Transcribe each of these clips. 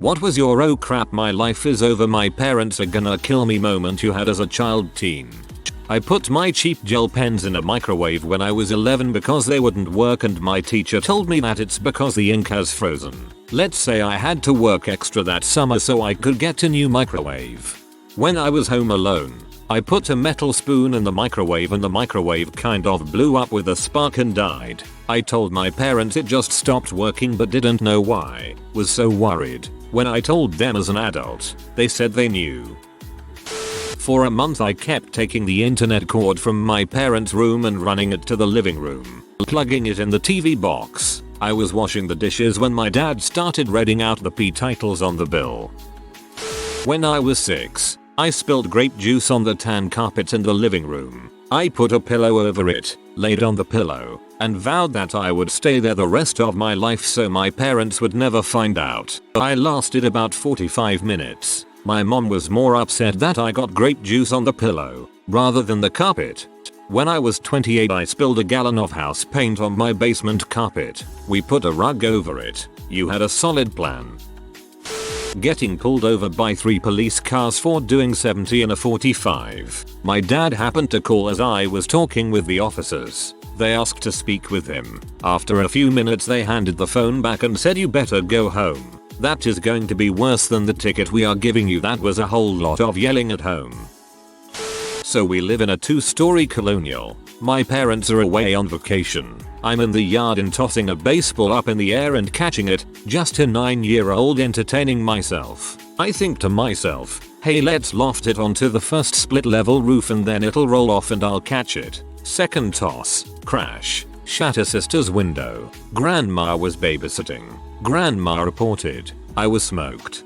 What was your oh crap my life is over my parents are gonna kill me moment you had as a child teen? I put my cheap gel pens in a microwave when I was 11 because they wouldn't work and my teacher told me that it's because the ink has frozen. Let's say I had to work extra that summer so I could get a new microwave. When I was home alone, I put a metal spoon in the microwave and the microwave kind of blew up with a spark and died. I told my parents it just stopped working but didn't know why. Was so worried. When I told them as an adult, they said they knew. For a month I kept taking the internet cord from my parents' room and running it to the living room, plugging it in the TV box. I was washing the dishes when my dad started reading out the P titles on the bill. When I was 6, I spilled grape juice on the tan carpet in the living room. I put a pillow over it, laid on the pillow, and vowed that I would stay there the rest of my life so my parents would never find out. I lasted about 45 minutes. My mom was more upset that I got grape juice on the pillow rather than the carpet. When I was 28 I spilled a gallon of house paint on my basement carpet. We put a rug over it. You had a solid plan. Getting pulled over by 3 police cars for doing 70 in a 45. My dad happened to call as I was talking with the officers. They asked to speak with him. After a few minutes they handed the phone back and said you better go home. That is going to be worse than the ticket we are giving you. That was a whole lot of yelling at home. So we live in a 2-story colonial. My parents are away on vacation. I'm in the yard and tossing a baseball up in the air and catching it, just a 9-year-old entertaining myself. I think to myself, hey let's loft it onto the first split level roof and then it'll roll off and I'll catch it. Second toss, crash, shatter sister's window. Grandma was babysitting. Grandma reported, I was smoked.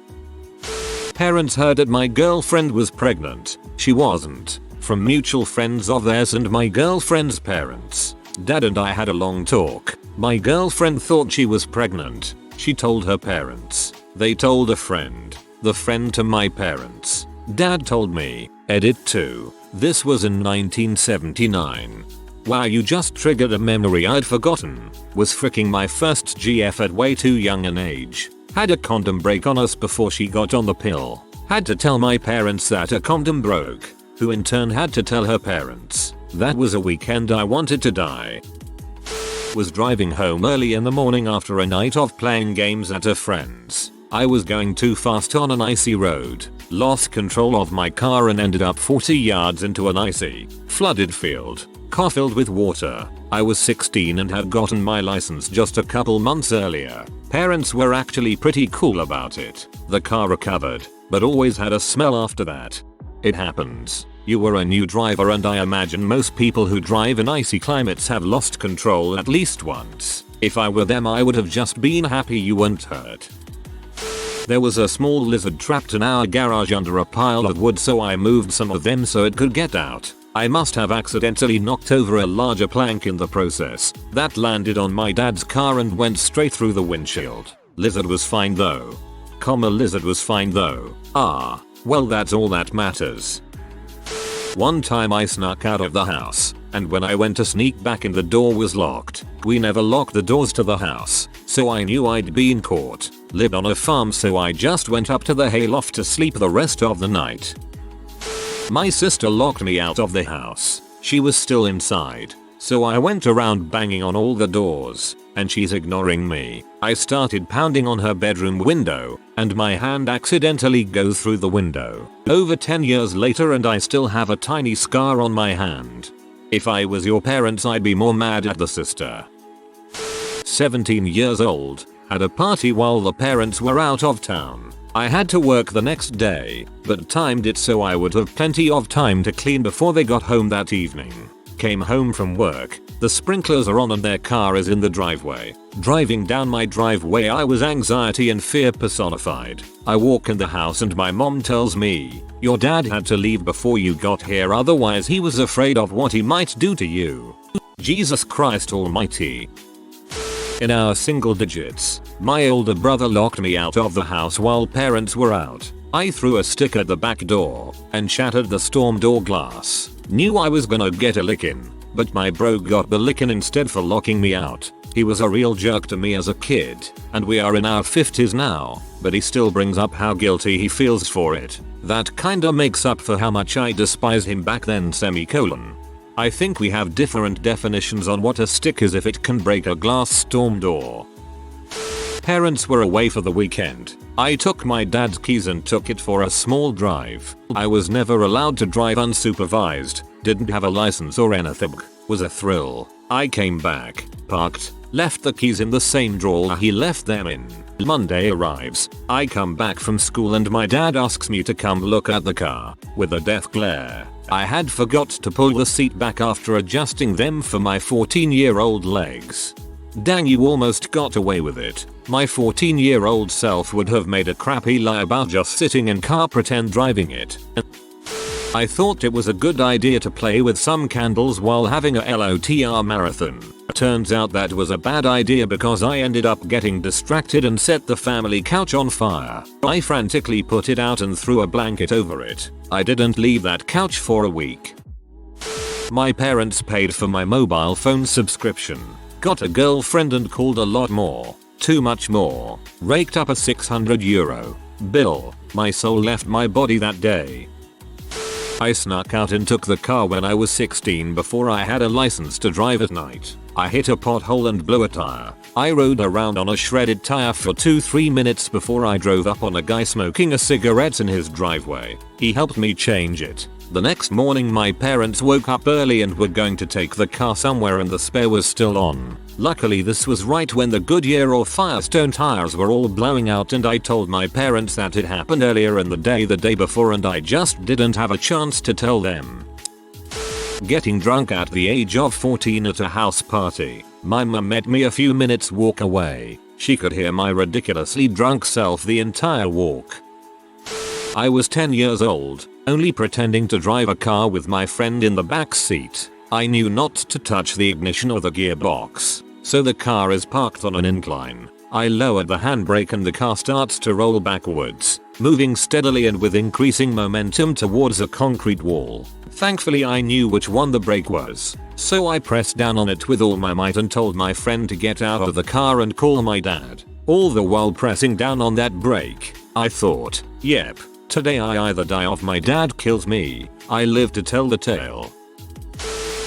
Parents heard that my girlfriend was pregnant. She wasn't. From mutual friends of theirs and my girlfriend's parents. Dad and I had a long talk. My girlfriend thought she was pregnant. She told her parents. They told a friend. The friend to my parents. Dad told me. Edit 2. This was in 1979. Wow, you just triggered a memory I'd forgotten. Was fricking my first GF at way too young an age. Had a condom break on us before she got on the pill. Had to tell my parents that a condom broke. Who in turn had to tell her parents. That was a weekend I wanted to die. Was driving home early in the morning after a night of playing games at a friend's. I was going too fast on an icy road. Lost control of my car and ended up 40 yards into an icy, flooded field. Car filled with water. I was 16 and had gotten my license just a couple months earlier. Parents were actually pretty cool about it. The car recovered, but always had a smell after that. It happens. You were a new driver and I imagine most people who drive in icy climates have lost control at least once. If I were them I would have just been happy you weren't hurt. There was a small lizard trapped in our garage under a pile of wood so I moved some of them so it could get out. I must have accidentally knocked over a larger plank in the process. That landed on my dad's car and went straight through the windshield. Lizard was fine though. Lizard was fine though. Ah, well that's all that matters. One time I snuck out of the house, and when I went to sneak back in the door was locked. We never locked the doors to the house, so I knew I'd been caught. Lived on a farm so I just went up to the hayloft to sleep the rest of the night. My sister locked me out of the house. She was still inside. So I went around banging on all the doors, and she's ignoring me. I started pounding on her bedroom window, and my hand accidentally goes through the window. Over 10 years later and I still have a tiny scar on my hand. If I was your parents I'd be more mad at the sister. 17 years old, had a party while the parents were out of town. I had to work the next day, but timed it so I would have plenty of time to clean before they got home that evening. Came home from work, the sprinklers are on and their car is in the driveway. Driving down my driveway I was anxiety and fear personified. I walk in the house and my mom tells me, your dad had to leave before you got here otherwise he was afraid of what he might do to you. Jesus Christ almighty. In our single digits, my older brother locked me out of the house while parents were out. I threw a stick at the back door and shattered the storm door glass. Knew I was gonna get a licking, but my bro got the licking instead for locking me out. He was a real jerk to me as a kid, and we are in our 50s now. but he still brings up how guilty he feels for it. That kinda makes up for how much I despise him back then, semicolon. I think we have different definitions on what a stick is if it can break a glass storm door. Parents were away for the weekend. I took my dad's keys and took it for a small drive. I was never allowed to drive unsupervised, didn't have a license or anything. Was a thrill. I came back, parked, left the keys in the same drawer he left them in. Monday arrives. I come back from school and my dad asks me to come look at the car. With a death glare, I had forgot to pull the seat back after adjusting them for my 14-year-old legs. Dang, you almost got away with it. My 14-year-old self would have made a crappy lie about just sitting in car pretend driving it. I thought it was a good idea to play with some candles while having a LOTR marathon. Turns out that was a bad idea because I ended up getting distracted and set the family couch on fire. I frantically put it out and threw a blanket over it. I didn't leave that couch for a week. My parents paid for my mobile phone subscription. Got a girlfriend and called a lot more. Too much more. Raked up a €600 bill. My soul left my body that day. I snuck out and took the car when I was 16 before I had a license to drive at night. I hit a pothole and blew a tire. I rode around on a shredded tire for 2-3 minutes before I drove up on a guy smoking a cigarette in his driveway. He helped me change it. The next morning my parents woke up early and were going to take the car somewhere and the spare was still on. Luckily this was right when the Goodyear or Firestone tires were all blowing out and I told my parents that it happened earlier in the day before and I just didn't have a chance to tell them. Getting drunk at the age of 14 at a house party. My mum met me a few minutes walk away. She could hear my ridiculously drunk self the entire walk. I was 10 years old, only pretending to drive a car with my friend in the back seat. I knew not to touch the ignition or the gearbox, so the car is parked on an incline. I lowered the handbrake and the car starts to roll backwards, moving steadily and with increasing momentum towards a concrete wall. Thankfully I knew which one the brake was, so I pressed down on it with all my might and told my friend to get out of the car and call my dad. All the while pressing down on that brake. I thought, yep, today I either die or my dad kills me. I live to tell the tale.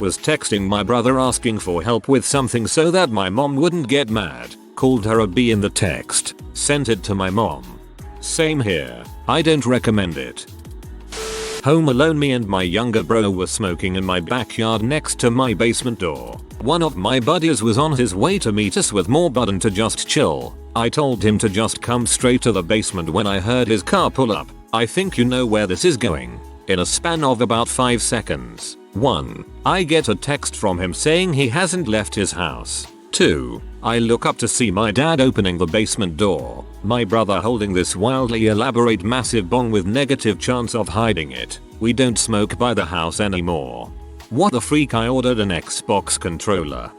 Was texting my brother asking for help with something so that my mom wouldn't get mad. Called her a B in the text. Sent it to my mom. Same here. I don't recommend it. Home alone, me and my younger bro were smoking in my backyard next to my basement door. One of my buddies was on his way to meet us with more bud and to just chill. I told him to just come straight to the basement when I heard his car pull up. I think you know where this is going. In a span of about 5 seconds. 1. I get a text from him saying he hasn't left his house. 2. I look up to see my dad opening the basement door. My brother holding this wildly elaborate massive bong with negative chance of hiding it. We don't smoke by the house anymore. What the freak, I ordered an Xbox controller.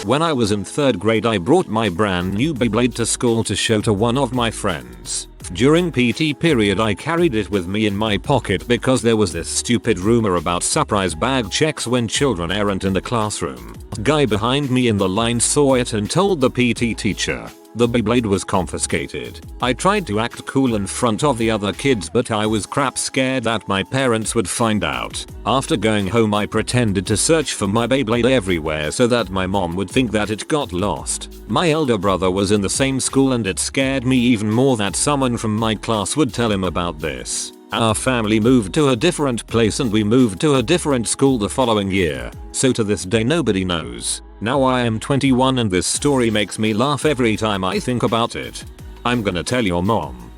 When I was in 3rd grade I brought my brand new Beyblade to school to show to one of my friends. During PT period I carried it with me in my pocket because there was this stupid rumor about surprise bag checks when children aren't in the classroom. Guy behind me in the line saw it and told the PT teacher. The Beyblade was confiscated. I tried to act cool in front of the other kids but I was crap scared that my parents would find out. After going home I pretended to search for my Beyblade everywhere so that my mom would think that it got lost. My elder brother was in the same school and it scared me even more that someone from my class would tell him about this. Our family moved to a different place and we moved to a different school the following year, so to this day nobody knows. Now I am 21 and this story makes me laugh every time I think about it. I'm gonna tell your mom.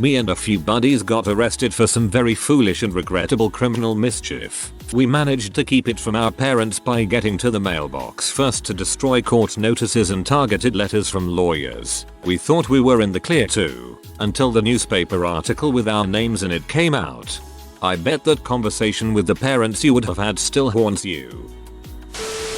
Me and a few buddies got arrested for some very foolish and regrettable criminal mischief. We managed to keep it from our parents by getting to the mailbox first to destroy court notices and targeted letters from lawyers. We thought we were in the clear too, until the newspaper article with our names in it came out. I bet that conversation with the parents you would have had still haunts you.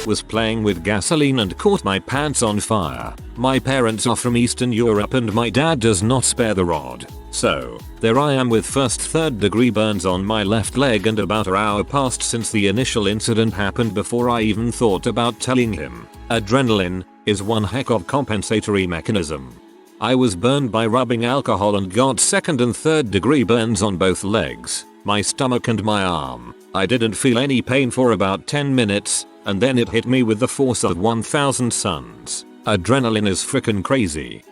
Was playing with gasoline and caught my pants on fire. My parents are from Eastern Europe and my dad does not spare the rod. So, there I am with 1st-3rd degree burns on my left leg and about an hour passed since the initial incident happened before I even thought about telling him. Adrenaline is one heck of compensatory mechanism. I was burned by rubbing alcohol and got 2nd and 3rd degree burns on both legs, my stomach and my arm. I didn't feel any pain for about 10 minutes, and then it hit me with the force of 1000 suns. Adrenaline is frickin' crazy.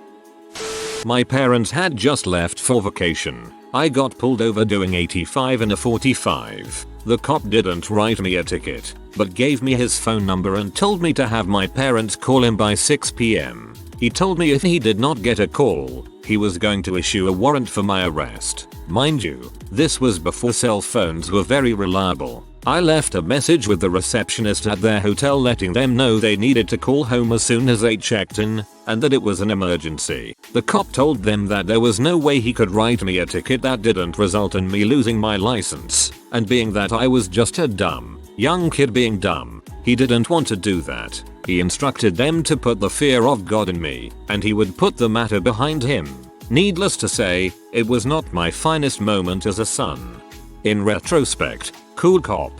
My parents had just left for vacation. I got pulled over doing 85 in a 45. The cop didn't write me a ticket, but gave me his phone number and told me to have my parents call him by 6 p.m. He told me if he did not get a call, he was going to issue a warrant for my arrest. Mind you, this was before cell phones were very reliable. I left a message with the receptionist at their hotel letting them know they needed to call home as soon as they checked in, and that it was an emergency. The cop told them that there was no way he could write me a ticket that didn't result in me losing my license, and being that I was just a dumb, young kid being dumb, he didn't want to do that. He instructed them to put the fear of God in me, and he would put the matter behind him. Needless to say, it was not my finest moment as a son. In retrospect, cool cop.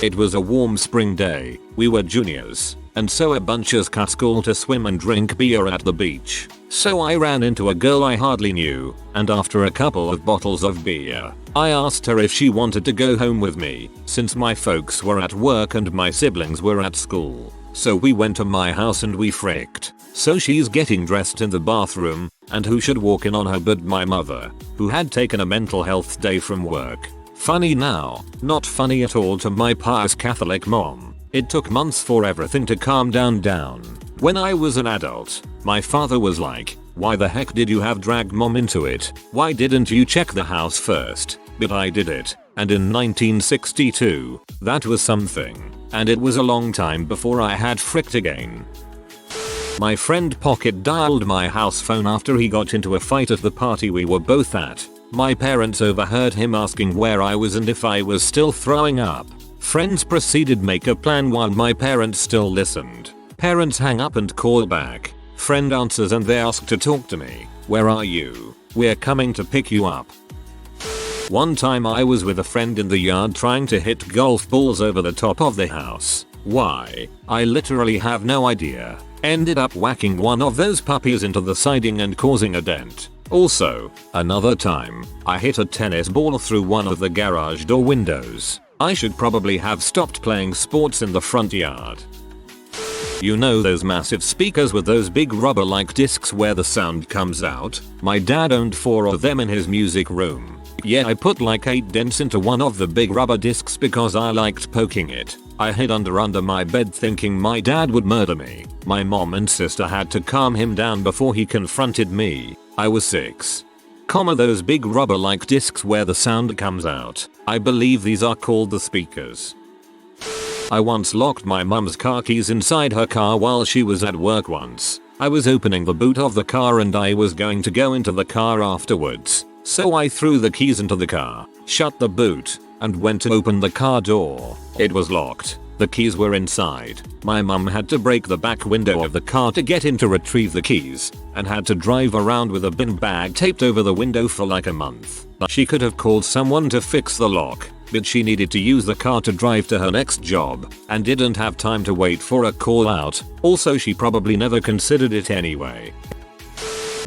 It was a warm spring day, we were juniors, and so a bunch of cut school to swim and drink beer at the beach. So I ran into a girl I hardly knew, and after a couple of bottles of beer, I asked her if she wanted to go home with me, since my folks were at work and my siblings were at school. So we went to my house and we fricked. So she's getting dressed in the bathroom, and who should walk in on her but my mother, who had taken a mental health day from work. Funny now, not funny at all to my pious Catholic mom. It took months for everything to calm down. When I was an adult, my father was like, "Why the heck did you have drag mom into it? Why didn't you check the house first?" But I did it, and in 1962, that was something, and it was a long time before I had fricked again. My friend Pocket dialed my house phone after he got into a fight at the party we were both at. My parents overheard him asking where I was and if I was still throwing up. Friends proceeded make a plan while my parents still listened. Parents hang up and call back. Friend answers and they ask to talk to me. "Where are you? We're coming to pick you up." One time I was with a friend in the yard trying to hit golf balls over the top of the house. Why? I literally have no idea. Ended up whacking one of those puppies into the siding and causing a dent. Also, another time, I hit a tennis ball through one of the garage door windows. I should probably have stopped playing sports in the front yard. You know those massive speakers with those big rubber-like discs where the sound comes out? My dad owned 4 of them in his music room. Yeah, I put like 8 dents into one of the big rubber discs because I liked poking it. I hid under my bed thinking my dad would murder me. My mom and sister had to calm him down before he confronted me. I was 6. Those big rubber-like discs where the sound comes out. I believe these are called the speakers. I once locked my mum's car keys inside her car while she was at work once. I was opening the boot of the car and I was going to go into the car afterwards. So I threw the keys into the car, shut the boot, and went to open the car door. It was locked. The keys were inside. My mum had to break the back window of the car to get in to retrieve the keys, and had to drive around with a bin bag taped over the window for like a month. She could have called someone to fix the lock, but she needed to use the car to drive to her next job, and didn't have time to wait for a call out. Also, she probably never considered it anyway.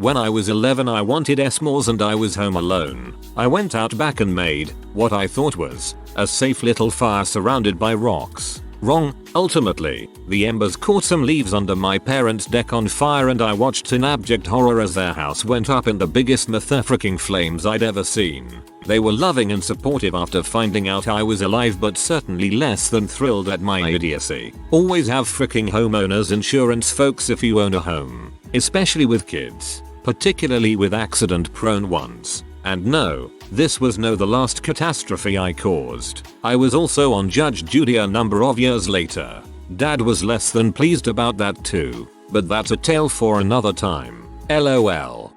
When I was 11 I wanted s'mores and I was home alone. I went out back and made what I thought was a safe little fire surrounded by rocks. Wrong. Ultimately, the embers caught some leaves under my parents' deck on fire and I watched in abject horror as their house went up in the biggest motherfucking flames I'd ever seen. They were loving and supportive after finding out I was alive, but certainly less than thrilled at my idiocy. Always have freaking homeowners insurance, folks, if you own a home. Especially with kids. Particularly with accident-prone ones. And no, this was the last catastrophe I caused. I was also on Judge Judy a number of years later. Dad was less than pleased about that too. But that's a tale for another time. LOL.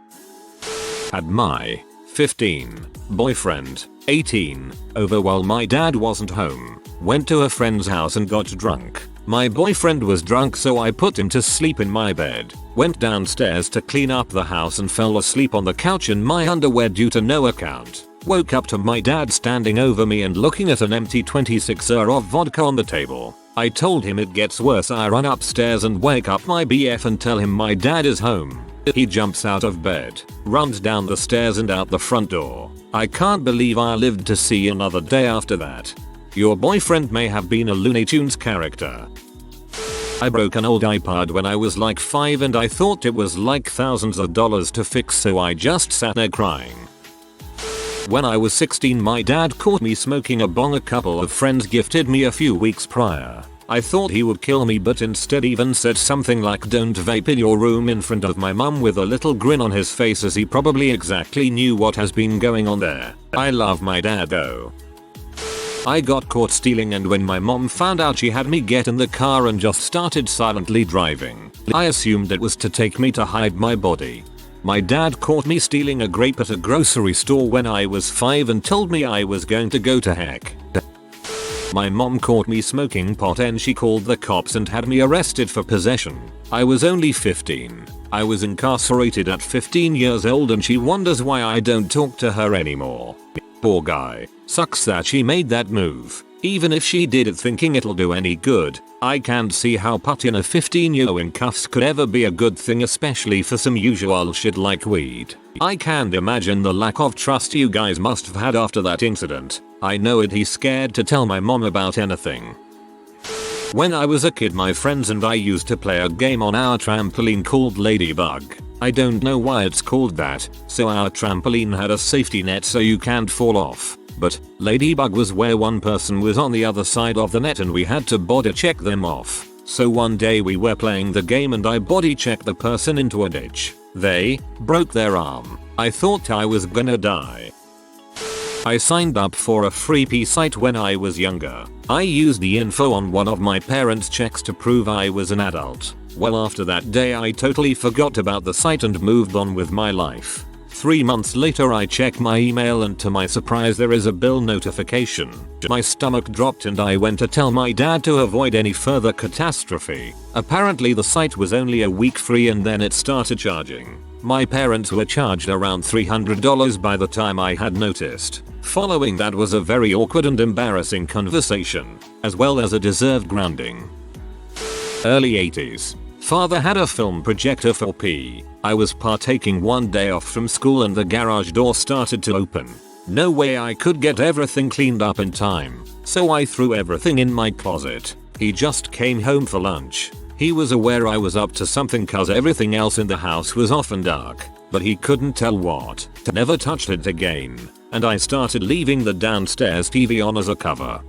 Had my 15 boyfriend, 18, over while my dad wasn't home. Went to a friend's house and got drunk. My boyfriend was drunk, so I put him to sleep in my bed. Went downstairs to clean up the house and fell asleep on the couch in my underwear due to no account. Woke up to my dad standing over me and looking at an empty 26er of vodka on the table. I told him it gets worse. I run upstairs and wake up my BF and tell him my dad is home. He jumps out of bed, runs down the stairs and out the front door. I can't believe I lived to see another day after that. Your boyfriend may have been a Looney Tunes character. I broke an old iPod when I was like 5 and I thought it was like thousands of dollars to fix, so I just sat there crying. When I was 16, my dad caught me smoking a bong a couple of friends gifted me a few weeks prior. I thought he would kill me, but instead even said something like "Don't vape in your room" in front of my mum with a little grin on his face, as he probably exactly knew what has been going on there. I love my dad though. I got caught stealing, and when my mom found out, she had me get in the car and just started silently driving. I assumed it was to take me to hide my body. My dad caught me stealing a grape at a grocery store when I was 5 and told me I was going to go to heck. My mom caught me smoking pot and she called the cops and had me arrested for possession. I was only 15. I was incarcerated at 15 years old and she wonders why I don't talk to her anymore. Poor guy. Sucks that she made that move. Even if she did it thinking it'll do any good, I can't see how putting a 15-year-old in cuffs could ever be a good thing, especially for some usual shit like weed. I can't imagine the lack of trust you guys must have had after that incident. I know it. He's scared to tell my mom about anything. When I was a kid, my friends and I used to play a game on our trampoline called Ladybug. I don't know why it's called that, so our trampoline had a safety net so you can't fall off. But Ladybug was where one person was on the other side of the net and we had to body check them off. So one day we were playing the game and I body checked the person into a ditch. They broke their arm. I thought I was gonna die. I signed up for a freebie site when I was younger. I used the info on one of my parents' checks to prove I was an adult. Well, after that day I totally forgot about the site and moved on with my life. 3 months later I check my email and to my surprise there is a bill notification. My stomach dropped and I went to tell my dad to avoid any further catastrophe. Apparently the site was only a week free and then it started charging. My parents were charged around $300 by the time I had noticed. Following that was a very awkward and embarrassing conversation, as well as a deserved grounding. Early 80s. Father had a film projector for P. I was partaking one day off from school and the garage door started to open. No way I could get everything cleaned up in time, so I threw everything in my closet. He just came home for lunch. He was aware I was up to something cause everything else in the house was off and dark, but he couldn't tell what. Never touched it again, and I started leaving the downstairs TV on as a cover.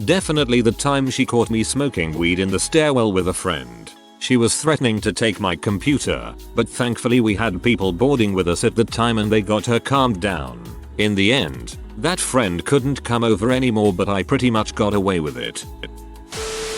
Definitely the time she caught me smoking weed in the stairwell with a friend. She was threatening to take my computer, but thankfully we had people boarding with us at the time and they got her calmed down. In the end, that friend couldn't come over anymore, but I pretty much got away with it.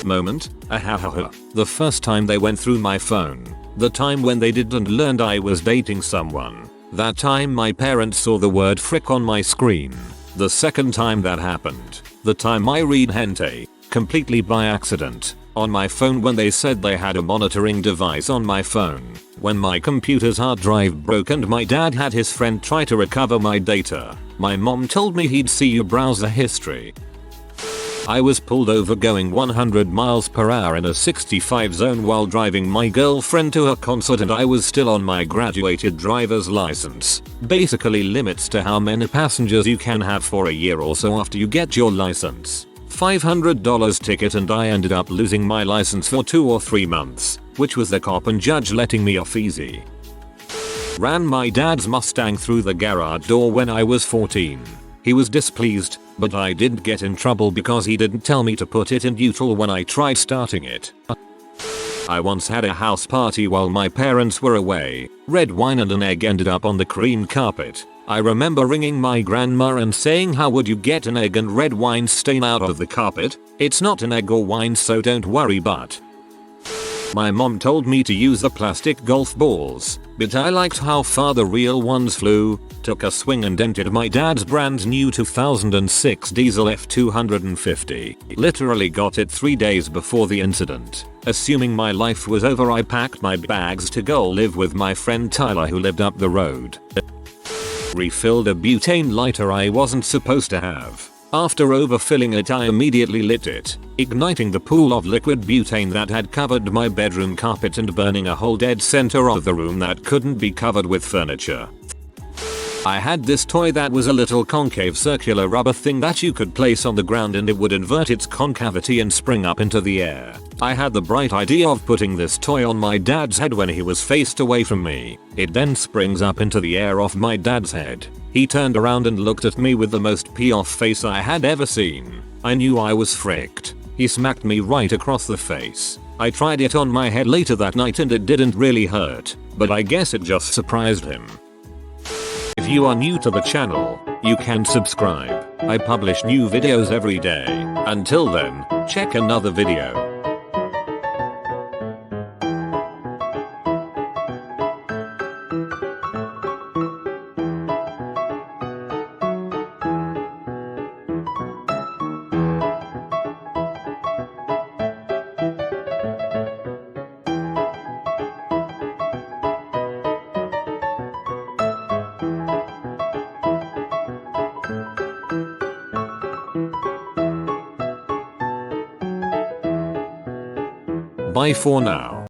Moment. The first time they went through my phone. The time when they didn't learn I was dating someone. That time my parents saw the word frick on my screen. The second time that happened. The time I read hentai, completely by accident, on my phone when they said they had a monitoring device on my phone. When my computer's hard drive broke and my dad had his friend try to recover my data. My mom told me he'd see your browser history. I was pulled over going 100 miles per hour in a 65 zone while driving my girlfriend to her concert and I was still on my graduated driver's license. Basically limits to how many passengers you can have for a year or so after you get your license. $500 ticket and I ended up losing my license for 2 or 3 months, which was the cop and judge letting me off easy. Ran my dad's Mustang through the garage door when I was 14. He was displeased, but I didn't get in trouble because he didn't tell me to put it in neutral when I tried starting it. I once had a house party while my parents were away. Red wine and an egg ended up on the cream carpet. I remember ringing my grandma and saying, "How would you get an egg and red wine stain out of the carpet? It's not an egg or wine, so don't worry." But my mom told me to use the plastic golf balls, but I liked how far the real ones flew. Took a swing and dented my dad's brand new 2006 diesel F250. Literally got it 3 days before the incident. Assuming my life was over, I packed my bags to go live with my friend Tyler, who lived up the road. Refilled a butane lighter I wasn't supposed to have. After overfilling it, I immediately lit it, igniting the pool of liquid butane that had covered my bedroom carpet and burning a hole dead center of the room that couldn't be covered with furniture. I had this toy that was a little concave circular rubber thing that you could place on the ground and it would invert its concavity and spring up into the air. I had the bright idea of putting this toy on my dad's head when he was faced away from me. It then springs up into the air off my dad's head. He turned around and looked at me with the most pee-off face I had ever seen. I knew I was fricked. He smacked me right across the face. I tried it on my head later that night and it didn't really hurt, but I guess it just surprised him. If you are new to the channel, you can subscribe. I publish new videos every day. Until then, check another video. Bye for now.